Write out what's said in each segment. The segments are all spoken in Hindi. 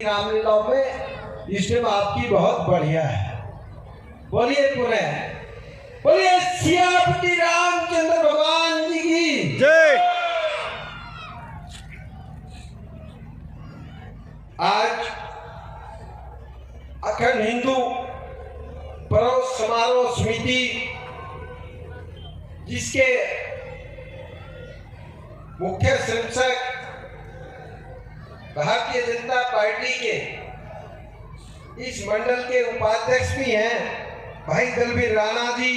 रामलीला में इसमें आपकी बहुत बढ़िया है। बोलिए पुनः बोलिए सियापति रामचंद्र भगवान जी की जय। आज अखंड हिंदू पर्व समारोह समिति जिसके मुख्य संरक्षक भारतीय जनता पार्टी के इस मंडल के उपाध्यक्ष भी हैं भाई दलबीर राणा जी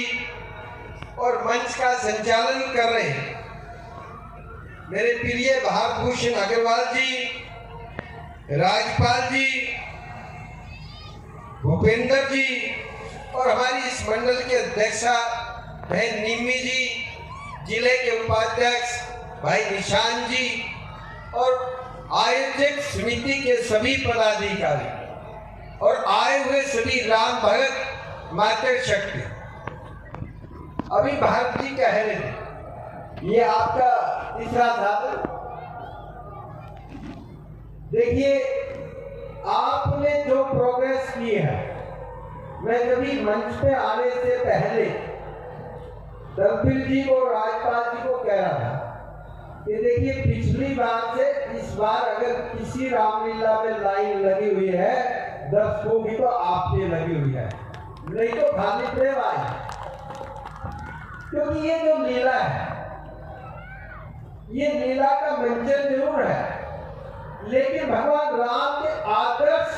और मंच का संचालन कर रहे हैं मेरे प्रिय भारत भूषण अग्रवाल जी, राजपाल जी, भूपेंद्र जी और हमारी इस मंडल के अध्यक्षा बहन निम्मी जी, जिले के उपाध्यक्ष भाई निशान जी और आयोजक समिति के सभी पदाधिकारी और आए हुए सभी राम भगत मातृ शक्ति। अभी भारत जी कह रहे थे ये आपका तीसरा साधन। देखिए आपने जो प्रोग्रेस की है, मैं कभी मंच पे आने से पहले दलबीर जी को राजपाल जी को कह रहा था कि देखिए पिछली बार से इस बार अगर किसी रामलीला में लाइन लगी हुई है दर्शकों की तो आपके लगी हुई है, नहीं तो खाली प्रेम आई। क्योंकि ये जो लीला है ये लीला का मंचन जरूर है, लेकिन भगवान राम के आदर्श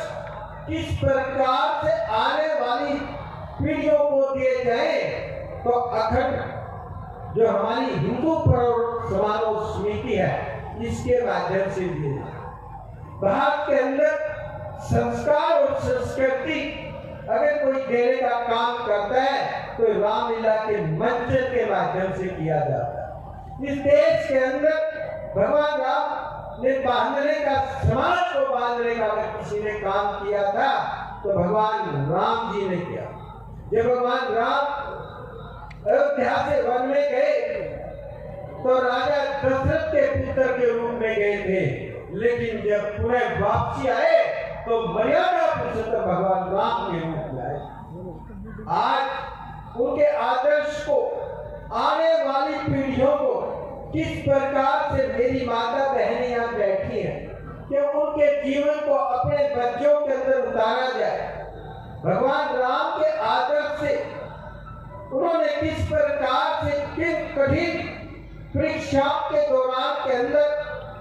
किस प्रकार से आने वाली पीढ़ियों को दिए जाए तो अखंड जो हमारी हिंदू पर्व समारोह समिति है इसके माध्यम से दिए जाए। भारत के अंदर संस्कार और संस्कृति अगर कोई देने का काम करता है तो रामलीला के मंच के माध्यम से किया जाता है। इस देश के अंदर भगवान राम ने बांधने का, समाज को बांधने का अगर किसी ने काम किया था तो भगवान राम जी ने किया। जब भगवान राम अयोध्या से वन में गए तो राजा दशरथ के पुत्र के रूप में गए थे, लेकिन जब पुनः वापसी आए तो मर्यादा पुरुषोत्तम भगवान राम के रूप में आए। आज उनके आदर्श को आने वाली पीढ़ियों को किस प्रकार से मेरी माता बहनें यहाँ बैठी हैं कि उनके जीवन को अपने बच्चों के अंदर उतारा जाए। भगवान राम के आदर्श से उन्होंने किस प्रकार से किन कठिन परीक्षाओं के दौरान के अंदर,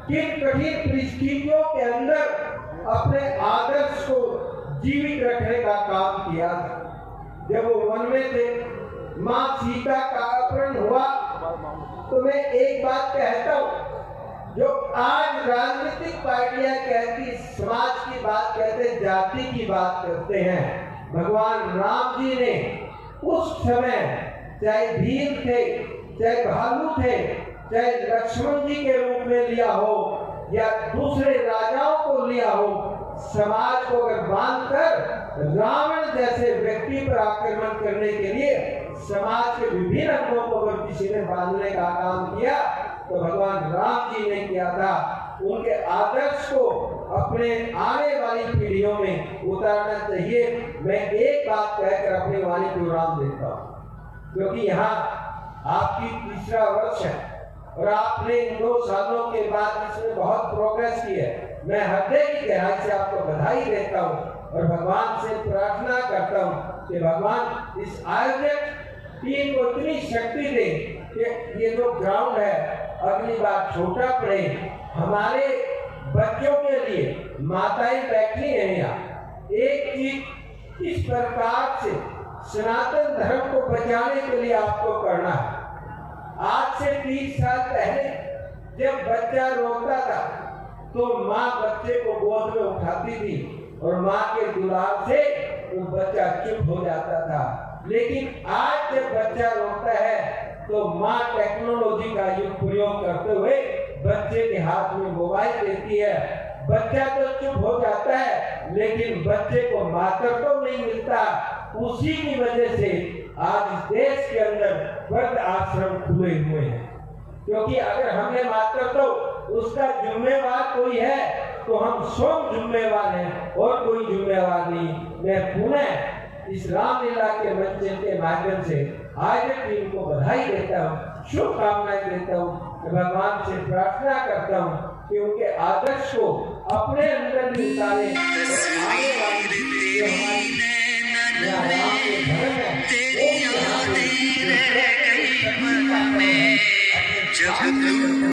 किन कठिन परिस्थितियों के अंदर अपने आदर्श को जीवित रखने का काम किया। जब वो वन में थे, माँ सीता का अपहरण हुआ, तो मैं एक बात कहता हूँ, जो आज राजनीतिक पार्टियां कहती, समाज की बात कहते, जाति की बात करते हैं, भगवान राम जी ने उस समय चाहे भीम थे, चाहे भालू थे, चाहे लक्ष्मण जी के रूप में लिया हो या दूसरे राजाओं को लिया हो, समाज को अगर बांधकर रावण जैसे व्यक्ति पर आक्रमण करने के लिए समाज के विभिन्न अंगों को अगर किसी ने बांधने का काम किया तो भगवान राम जी ने किया था। उनके आदर्श को अपने आने वाली पीढ़ियों में उतारना चाहिए। मैं एक बात कहकर अपनी वाणी को विराम देता हूँ, क्योंकि यहाँ आपकी तीसरा वर्ष है और आपने इन 2 सालों के बाद इसमें बहुत प्रोग्रेस की है। मैं हृदय की गहराई से आपको बधाई देता हूँ और भगवान से प्रार्थना करता हूँ कि भगवान इस आयोजक टीम को इतनी शक्ति दे कि ये जो ग्राउंड है अगली बार छोटा पड़े। हमारे बच्चों के लिए माताएं बैठी हैं यहाँ, एक चीज इस प्रकार से सनातन धर्म को बचाने के लिए आपको करना है। आज से 30 साल पहले जब बच्चा रोता था तो माँ बच्चे को गोद में उठाती थी और माँ के दुलार से वो बच्चा चुप हो जाता था। लेकिन आज जब बच्चा रोता है तो माँ टेक्नोलॉजी का प्रयोग करते हुए बच्चे के हाथ में मोबाइल देती है। बच्चा तो चुप हो जाता है लेकिन बच्चे को मातृत्व नहीं मिलता। उसी की वजह से आज इस देश के अंदर वृद्ध आश्रम खुले हुए हैं, क्योंकि अगर हमें मातृत्व उसका जिम्मेवार कोई है तो हम स्वयं जिम्मेवार हैं और कोई जिम्मेवार नहीं। मैं पुनः इस रामलीला के मंच के माध्यम से आज टीम को बधाई देता हूँ, शुभकामनाएं देता हूँ, भगवान से प्रार्थना करता हूँ कि उनके आदर्श को अपने अंदर भी उतारे और आने वाली जो हमारी राम के धर्म है वो भी यहाँ पे